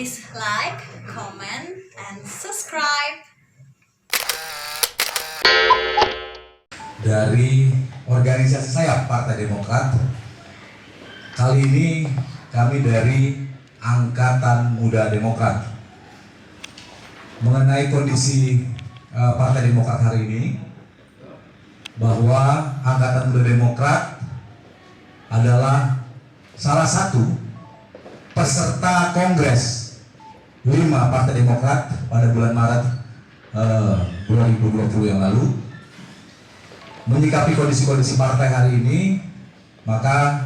Please like, comment, and subscribe. Dari organisasi saya Partai Demokrat, kali ini kami dari Angkatan Muda Demokrat. Mengenai kondisi Partai Demokrat hari ini, bahwa Angkatan Muda Demokrat adalah salah satu peserta Kongres 5 Partai Demokrat pada bulan Maret 2020 yang lalu. Menyikapi kondisi-kondisi partai hari ini, maka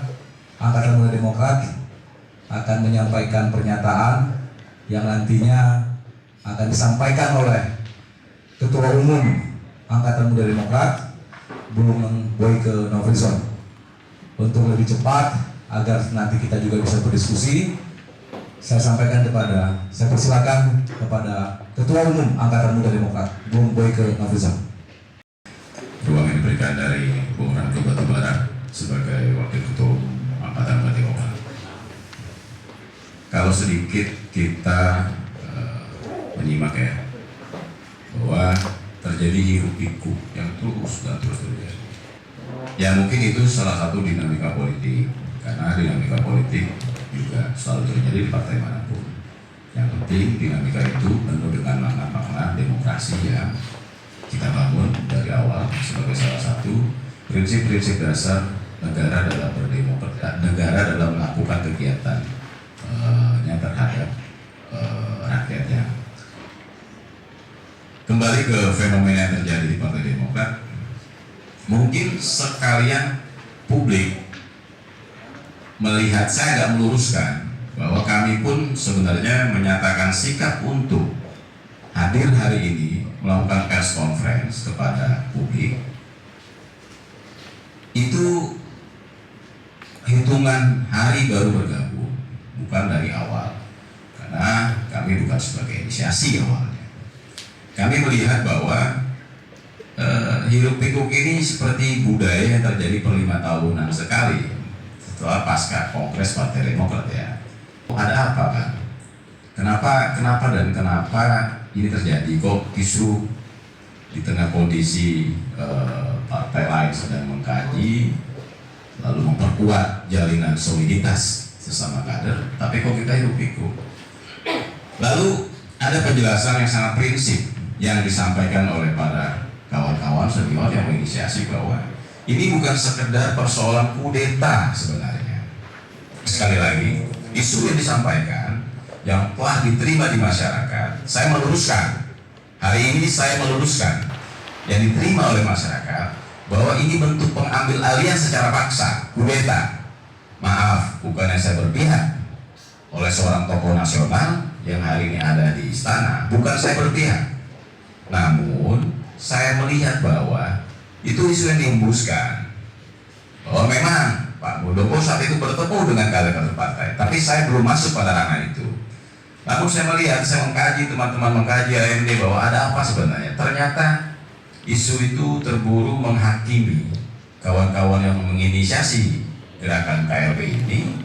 Angkatan Muda Demokrat akan menyampaikan pernyataan yang nantinya akan disampaikan oleh Ketua Umum Angkatan Muda Demokrat, Bung Boyke Novrison. Untuk lebih cepat agar nanti kita juga bisa berdiskusi, saya persilakan kepada Ketua Umum Angkatan Muda Demokrat, Bung Boyke Novrison. Ruang yang diberikan dari Bung Rangga Batubara sebagai Wakil Ketua Angkatan Muda Demokrat. Kalau sedikit kita menyimak ya, bahwa terjadi hiruk pikuk yang terus terjadi. Ya mungkin itu salah satu dinamika politik, karena dinamika politik juga selalu terjadi di partai manapun. Yang penting dinamika itu penuh dengan makna-makna demokrasi yang kita bangun dari awal sebagai salah satu prinsip-prinsip dasar negara dalam berdemokrasi, negara dalam melakukan kegiatan terhadap rakyatnya. Kembali ke fenomena yang terjadi di Partai Demokrat, mungkin sekalian publik melihat, saya agak meluruskan bahwa kami pun sebenarnya menyatakan sikap untuk hadir hari ini melakukan press conference kepada publik itu hitungan hari baru bergabung, bukan dari awal, karena kami bukan sebagai inisiasi awalnya. Kami melihat bahwa hiruk pikuk ini seperti budaya yang terjadi per 5 tahunan sekali setelah pasca Kongres Partai Demokrat ya. Ada apa kan? Kenapa ini terjadi? Kok justru di tengah kondisi partai lain sedang mengkaji, lalu memperkuat jalinan soliditas sesama kader, tapi kok kita hiruk pikuk? Lalu ada penjelasan yang sangat prinsip yang disampaikan oleh para kawan-kawan senior yang menginisiasi bahwa ini bukan sekedar persoalan kudeta sebenarnya. Sekali lagi, isu yang disampaikan yang telah diterima di masyarakat, saya meluruskan, hari ini saya meluruskan yang diterima oleh masyarakat bahwa ini bentuk pengambil alihan secara paksa, kudeta. Maaf, bukannya saya berpihak oleh seorang tokoh nasional yang hari ini ada di istana, bukan saya berpihak. Namun saya melihat bahwa itu isu yang dihembuskan, bahwa memang Pak Muldoko saat itu bertemu dengan kader-kader partai, tapi saya belum masuk pada ranah itu. Namun saya melihat, saya mengkaji, teman-teman mengkaji AMD bahwa ada apa sebenarnya. Ternyata isu itu terburu menghakimi kawan-kawan yang menginisiasi gerakan KLB ini.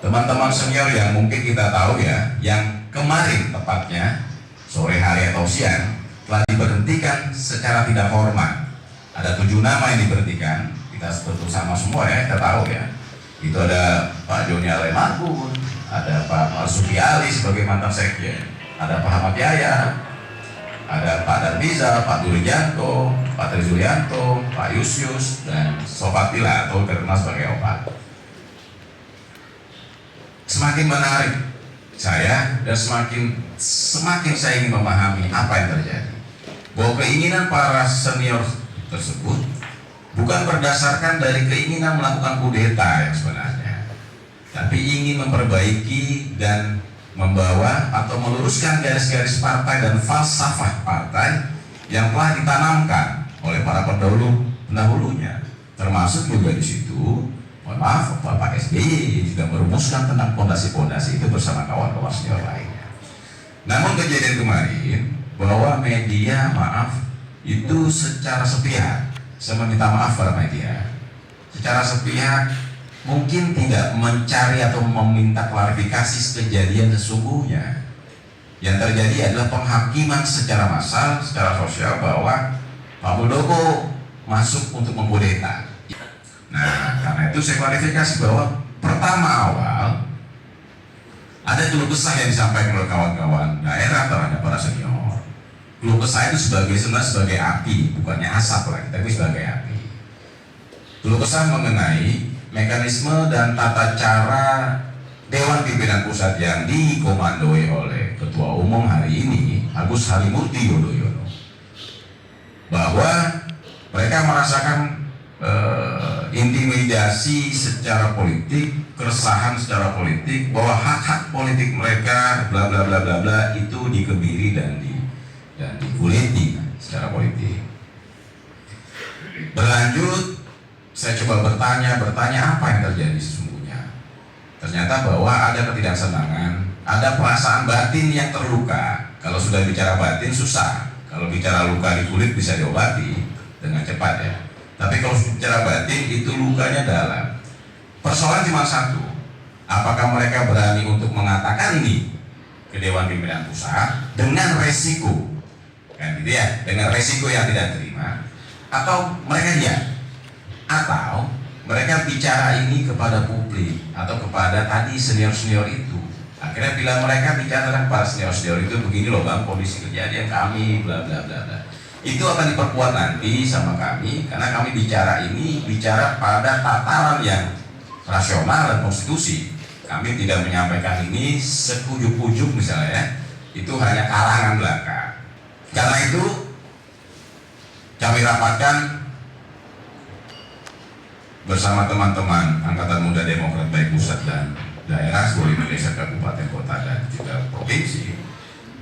Teman-teman senior yang mungkin kita tahu ya, yang kemarin tepatnya sore hari atau siang telah diberhentikan secara tidak hormat. Ada 7 nama yang diberhentikan, kita tentu sama semua ya, kita tahu ya. Itu ada Pak Joni Alemagun, ada Pak Marsuki Ali sebagai mantan sekjen, ada Pak Ahmad Yahya, ada Pak Darmiza, Pak Durijanto, Pak Tri Zulianto, Pak Yusyus, dan Sopatila atau terkenal sebagai Opat. Semakin menarik saya dan semakin saya ingin memahami apa yang terjadi, bahwa keinginan para senior tersebut bukan berdasarkan dari keinginan melakukan kudeta yang sebenarnya, tapi ingin memperbaiki dan membawa atau meluruskan garis-garis partai dan falsafah partai yang telah ditanamkan oleh para pendahulunya, termasuk juga di situ, mohon maaf, Pak SBY juga merumuskan tentang fondasi-fondasi itu bersama kawan-kawan senior lainnya. Namun kejadian kemarin bahwa media, maaf, itu secara sepihak, saya meminta maaf para media, secara sepihak mungkin tidak mencari atau meminta klarifikasi kejadian sesungguhnya. Yang terjadi adalah penghakiman secara massal, secara sosial bahwa Pak Muldoko masuk untuk mengkudeta. Nah, karena itu saya klarifikasi bahwa pertama awal ada keluh kesah yang disampaikan oleh kawan-kawan daerah terhadap para senior. Keluh kesah itu sebenarnya sebagai api, bukannya asap lagi, tapi sebagai api. Keluh kesah mengenai mekanisme dan tata cara Dewan Pimpinan Pusat yang dikomandoi oleh Ketua Umum hari ini, Agus Harimurti Yudhoyono, bahwa mereka merasakan intimidasi secara politik, keresahan secara politik, bahwa hak-hak politik mereka bla bla bla bla bla itu dikebiri dan dikuliti secara politik. Berlanjut, saya coba bertanya apa yang terjadi sesungguhnya. Ternyata bahwa ada ketidaksenangan, ada perasaan batin yang terluka. Kalau sudah bicara batin susah. Kalau bicara luka di kulit bisa diobati dengan cepat ya. Tapi kalau bicara batin itu lukanya dalam. Persoalan cuma satu. Apakah mereka berani untuk mengatakan ini ke Dewan Pimpinan Pusat dengan resiko, kan gitu ya, dengan resiko yang tidak terima, atau mereka diam, atau mereka bicara ini kepada publik atau kepada tadi senior-senior itu. Akhirnya bila mereka bicara kepada senior-senior itu, begini loh bang kondisi kejadian kami bla bla bla bla, itu akan diperkuat nanti sama kami, karena kami bicara pada tataran yang rasional dan konstitusi. Kami tidak menyampaikan ini sekujuk-kujuk misalnya ya, itu hanya karangan belaka. Karena itu kami rapatkan bersama teman-teman Angkatan Muda Demokrat baik pusat dan daerah seluruh Indonesia, kabupaten, kota dan juga provinsi,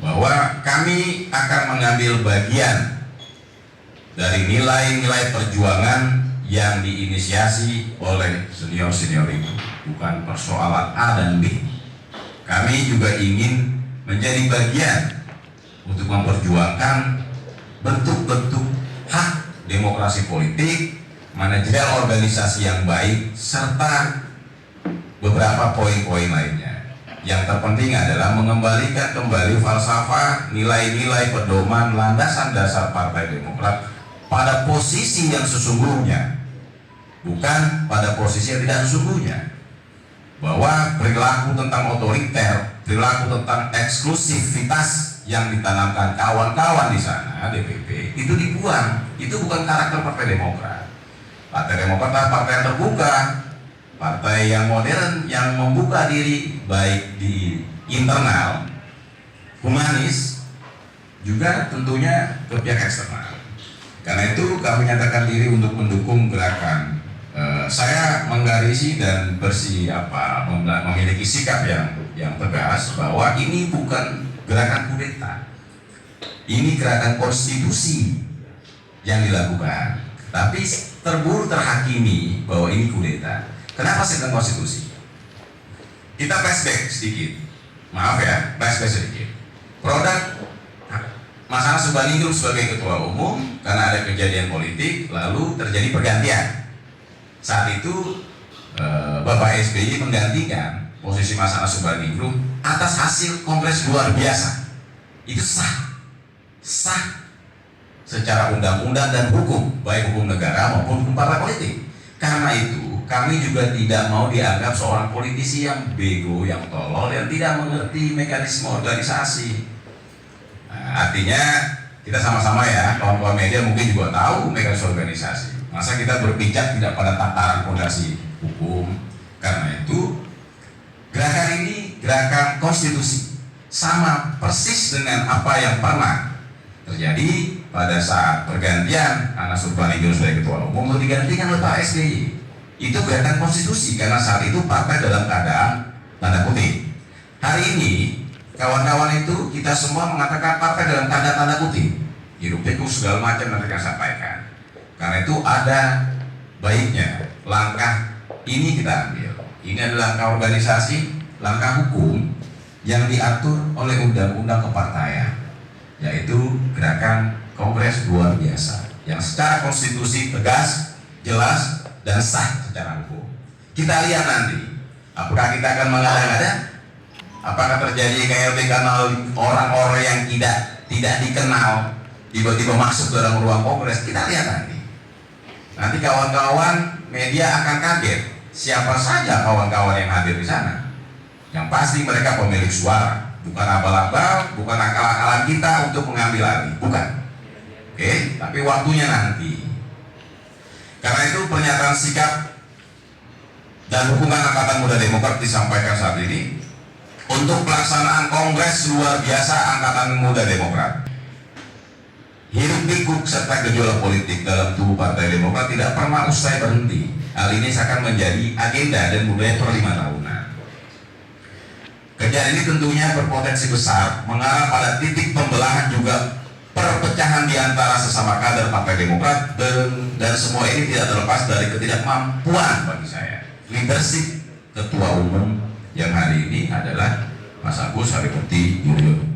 bahwa kami akan mengambil bagian dari nilai-nilai perjuangan yang diinisiasi oleh senior-senior itu. Bukan persoalan A dan B. Kami juga ingin menjadi bagian untuk memperjuangkan bentuk-bentuk hak demokrasi politik, manajerial organisasi yang baik, serta beberapa poin-poin lainnya. Yang terpenting adalah mengembalikan kembali falsafah, nilai-nilai pedoman, landasan dasar Partai Demokrat pada posisi yang sesungguhnya, bukan pada posisi yang tidak sesungguhnya. Bahwa perilaku tentang otoriter, perilaku tentang eksklusivitas yang ditanamkan kawan-kawan di sana DPP itu dibuang. Itu bukan karakter Partai Demokrat. Partai Demokrat adalah partai yang terbuka, partai yang modern, yang membuka diri baik di internal, humanis, juga tentunya ke pihak eksternal. Karena itu kami nyatakan diri untuk mendukung gerakan. Saya menggarisi dan memiliki sikap yang tegas bahwa ini bukan gerakan kudeta, ini gerakan konstitusi yang dilakukan. Tapi terburu terhakimi bahwa ini kudeta. Kenapa saya bilang konstitusi? Kita flashback sedikit, maaf ya, flashback sedikit. Produk Mas Anas Urbaningrum sebagai ketua umum, karena ada kejadian politik, lalu terjadi pergantian. Saat itu Bapak SBY menggantikan posisi Mas Anas Urbaningrum atas hasil kongres luar biasa. Itu sah secara undang-undang dan hukum, baik hukum negara maupun hukum partai politik. Karena itu kami juga tidak mau dianggap seorang politisi yang bego, yang tolol, yang tidak mengerti mekanisme organisasi. Artinya kita sama-sama ya, kawan-kawan media mungkin juga tahu mekanisme organisasi. Masa kita berpijak tidak pada tataran fondasi hukum. Karena itu gerakan ini gerakan konstitusi, sama persis dengan apa yang pernah terjadi pada saat pergantian Anas Urbaningrum sebagai ketua umum digantikan oleh Pak SBY. Itu gerakan konstitusi karena saat itu partai dalam keadaan tanda kutip. Hari ini kawan-kawan itu kita semua mengatakan partai dalam tanda kutip, hiruk pikuk segala macam nanti akan sampaikan. Karena itu ada baiknya langkah ini kita ambil. Ini adalah langkah organisasi, langkah hukum yang diatur oleh undang-undang kepartaian, yaitu gerakan kongres luar biasa yang secara konstitusi tegas, jelas, dan sah secara hukum. Kita lihat nanti, apakah kita akan mengada-ngada? Apakah terjadi KLB karena orang-orang yang tidak dikenal tiba-tiba masuk dalam ruang kongres? Kita lihat nanti. Nanti kawan-kawan media akan kaget siapa saja kawan-kawan yang hadir di sana. Yang pasti mereka pemilik suara, bukan abal-abal, bukan akal-akalan kita untuk mengambil alih, bukan. Oke, tapi waktunya nanti. Karena itu pernyataan sikap dan dukungan Angkatan Muda Demokrat disampaikan saat ini untuk pelaksanaan Kongres luar biasa Angkatan Muda Demokrat. Hiruk pikuk serta gejolak politik dalam tubuh Partai Demokrat tidak pernah usai berhenti. Hal ini akan menjadi agenda dan budaya per 5 tahunan. Kejadian ini tentunya berpotensi besar mengarah pada titik pembelahan juga perpecahan di antara sesama kader Partai Demokrat, dan semua ini tidak terlepas dari ketidakmampuan bagi saya leadership Ketua Umum yang hari ini adalah Mas Agus Harimurti Yudhoyono.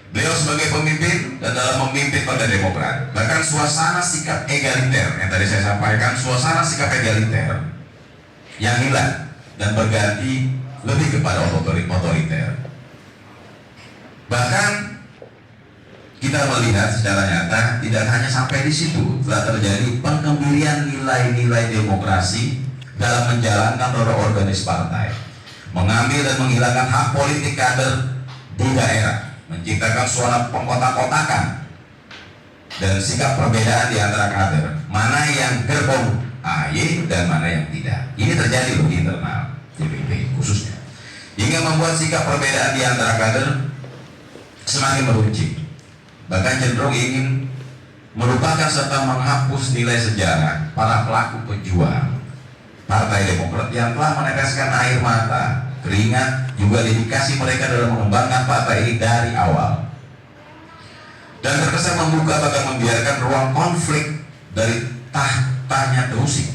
Beliau sebagai pemimpin dan dalam memimpin Partai Demokrat, bahkan suasana sikap egaliter yang tadi saya sampaikan, suasana sikap egaliter yang hilang dan berganti lebih kepada otoriter. Bahkan kita melihat secara nyata tidak hanya sampai di situ, telah terjadi penggembirian nilai-nilai demokrasi dalam menjalankan roda organis partai, mengambil dan menghilangkan hak politik kader di daerah, menciptakan suara pengkotak-kotakan dan sikap perbedaan di antara kader, mana yang gerbong AHY dan mana yang tidak. Ini terjadi di internal DPP khususnya, hingga membuat sikap perbedaan di antara kader semakin meruncing, bahkan cenderung ingin melupakan serta menghapus nilai sejarah para pelaku pejuang Partai Demokrat yang telah meneteskan air mata, keringat, juga dedikasi mereka dalam mengembangkan partai ini dari awal, dan terkesan membuka bahkan membiarkan ruang konflik dari tahtanya terusik.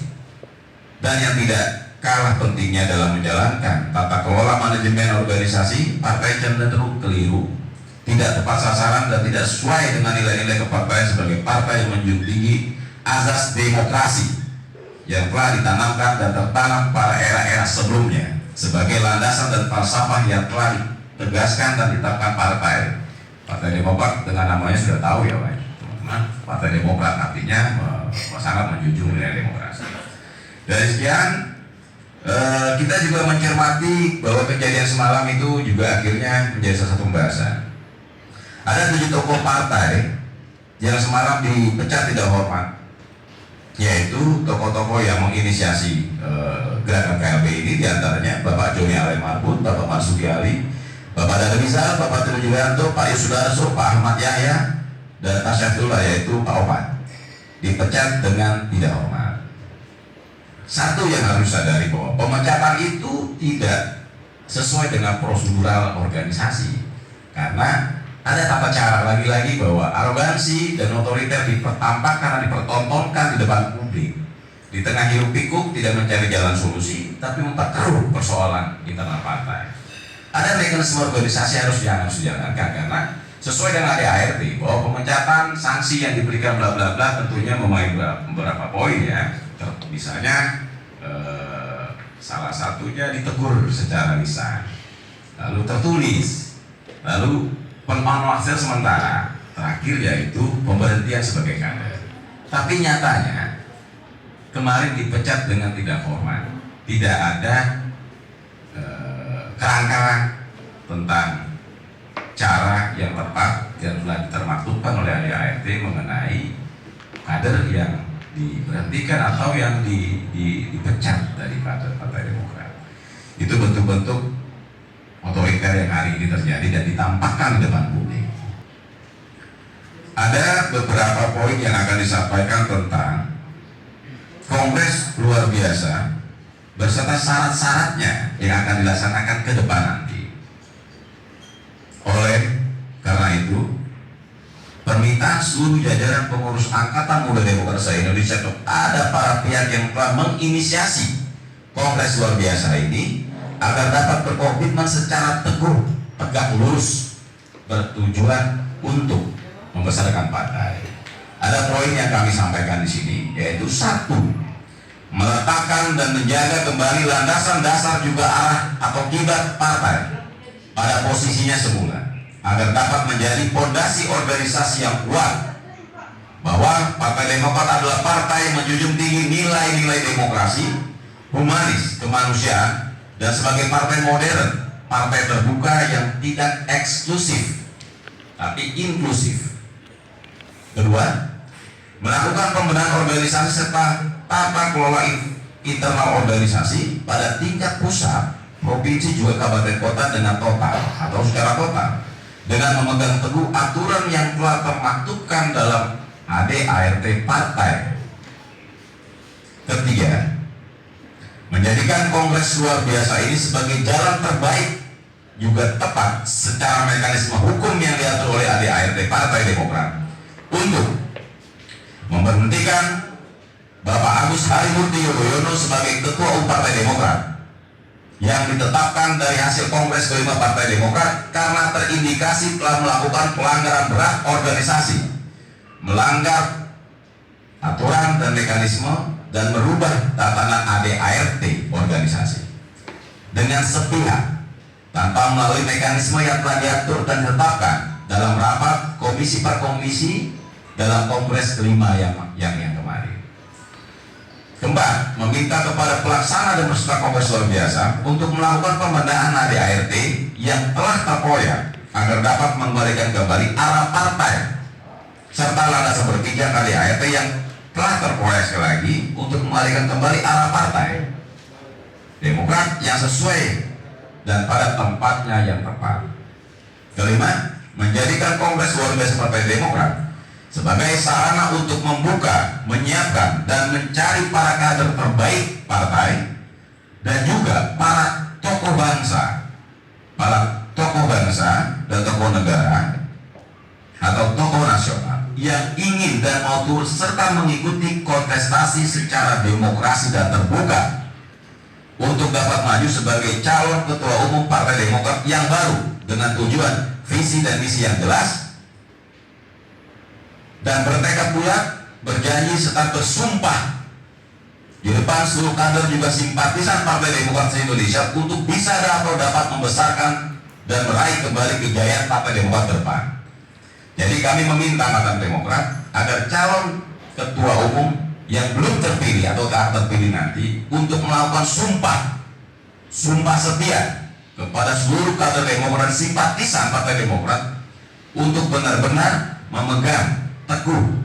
Dan yang tidak kalah pentingnya dalam menjalankan tata kelola manajemen organisasi, partai cenderung keliru, tidak tepat sasaran dan tidak sesuai dengan nilai-nilai kepartaian sebagai partai yang menjunjung tinggi azas demokrasi yang telah ditanamkan dan tertanam pada era-era sebelumnya sebagai landasan dan falsafah yang telah ditegaskan dan ditetapkan Partai Demokrat. Dengan namanya sudah tahu ya Pak, teman-teman, Partai Demokrat artinya sangat menjunjung nilai demokrasi. Dari sekian, kita juga mencermati bahwa kejadian semalam itu juga akhirnya menjadi salah satu pembahasan. Ada 7 tokoh partai yang semalam dipecat tidak hormat, yaitu tokoh-tokoh yang menginisiasi gerakan KLB ini, diantaranya Bapak Joni Allen Marbun, Bapak Marsuki Ali, Bapak Dada Rizal, Bapak Trino Julianto, Pak Yusudarso, Pak Ahmad Yahya, dan Pak Syafullah yaitu Pak Opat, dipecat dengan tidak hormat. Satu yang harus sadari bahwa pemecatan itu tidak sesuai dengan prosedural organisasi, karena ada tata cara, lagi-lagi bahwa arogansi dan otoriter dipertampakkan dan dipertontonkan di depan publik. Di tengah hiruk pikuk tidak mencari jalan solusi, tapi memperkeruh persoalan internal partai. Ada mekanisme organisasi harus dijalankan, karena sesuai dengan ADART bahwa pemecatan sanksi yang diberikan bla bla bla tentunya memakai beberapa poin ya. Misalnya salah satunya ditegur secara lisan, lalu tertulis, lalu penonaktifan sementara, terakhir yaitu pemberhentian sebagai kader. Tapi nyatanya kemarin dipecat dengan tidak hormat, tidak ada kerangka tentang cara yang tepat yang telah termaktubkan oleh ADART mengenai kader yang diberhentikan atau yang dipecat dari Partai Demokrat. Itu bentuk-bentuk otoriter yang hari ini terjadi dan ditampakkan di depan publik. Ada beberapa poin yang akan disampaikan tentang Kongres luar biasa beserta syarat-syaratnya yang akan dilaksanakan ke depan nanti. Oleh karena itu, permintaan seluruh jajaran pengurus Angkatan Muda Demokrat se-Indonesia kepada para pihak yang telah menginisiasi Kongres luar biasa ini agar dapat berkomitmen secara teguh, tegak lurus, bertujuan untuk membesarkan partai. Ada poin yang kami sampaikan di sini, yaitu 1, meletakkan dan menjaga kembali landasan dasar juga arah atau kiblat partai pada posisinya semula, agar dapat menjadi fondasi organisasi yang kuat, bahwa Partai Demokrat adalah partai yang menjunjung tinggi nilai-nilai demokrasi, humanis, kemanusiaan, dan sebagai partai modern, partai terbuka yang tidak eksklusif tapi inklusif. Kedua, melakukan pembenahan organisasi serta tata kelola internal organisasi pada tingkat pusat, provinsi juga kabupaten kota dengan total atau secara total, dengan memegang teguh aturan yang telah termaktubkan dalam AD/ART partai. Ketiga, menjadikan kongres luar biasa ini sebagai jalan terbaik juga tepat secara mekanisme hukum yang diatur oleh AD/ART Partai Demokrat untuk memberhentikan Bapak Agus Harimurti Yudhoyono sebagai Ketua Umum Partai Demokrat yang ditetapkan dari hasil Kongres kelima Partai Demokrat karena terindikasi telah melakukan pelanggaran berat organisasi, melanggar aturan dan mekanisme, dan merubah tatanan AD/ART organisasi dengan sepihak tanpa melalui mekanisme yang telah diatur dan ditetapkan dalam rapat komisi per komisi dalam Kongres kelima yang kemarin. Keempat, meminta kepada pelaksana dan peserta Kongres luar biasa untuk melakukan pembenahan AD/ART yang telah terkoyak agar dapat mengembalikan kembali arah partai serta landasan berpijak AD/ART yang telah terkoyak sekali lagi untuk mengembalikan kembali arah partai Demokrat yang sesuai dan pada tempatnya yang tepat. Kelima, menjadikan Kongres luar biasa Partai Demokrat sebagai sarana untuk membuka, menyiapkan, dan mencari para kader terbaik partai dan juga para tokoh bangsa dan tokoh negara atau tokoh nasional yang ingin dan mau turut serta mengikuti kontestasi secara demokrasi dan terbuka untuk dapat maju sebagai calon ketua umum Partai Demokrat yang baru dengan tujuan, visi, dan misi yang jelas, dan bertekad bulat, berjanji serta bersumpah di depan seluruh kader juga simpatisan Partai Demokrat se-Indonesia untuk bisa dapat membesarkan dan meraih kembali kejayaan Partai Demokrat ke depan. Jadi kami meminta Partai Demokrat agar calon ketua umum yang belum terpilih atau tak terpilih nanti untuk melakukan sumpah setia kepada seluruh kader Demokrat dan simpatisan Partai Demokrat untuk benar-benar memegang teguh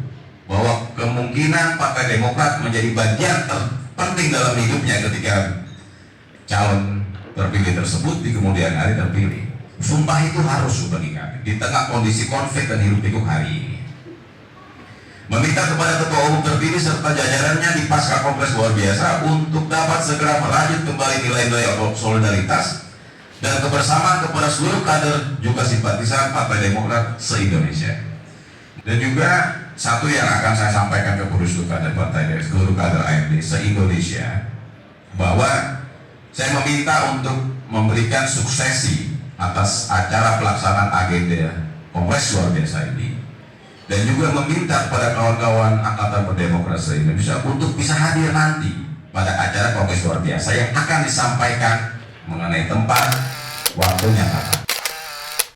bahwa kemungkinan Partai Demokrat menjadi bagian terpenting dalam hidupnya ketika calon terpilih tersebut di kemudian hari terpilih. Sumpah itu harus bagi kami di tengah kondisi konflik dan hiruk pikuk hari ini. Meminta kepada ketua umum terpilih serta jajarannya di pasca Kongres luar biasa untuk dapat segera merajut kembali nilai-nilai solidaritas dan kebersamaan kepada seluruh kader juga simpatisan Partai Demokrat se-Indonesia. Dan juga satu yang akan saya sampaikan ke seluruh kader partai dan seluruh kader ART se-Indonesia, bahwa saya meminta untuk memberikan suksesi atas acara pelaksanaan agenda Kongres luar biasa ini, dan juga meminta kepada kawan-kawan Angkatan Berdemokrasi se-Indonesia untuk bisa hadir nanti pada acara Kongres luar biasa yang akan disampaikan mengenai tempat, waktunya kapan.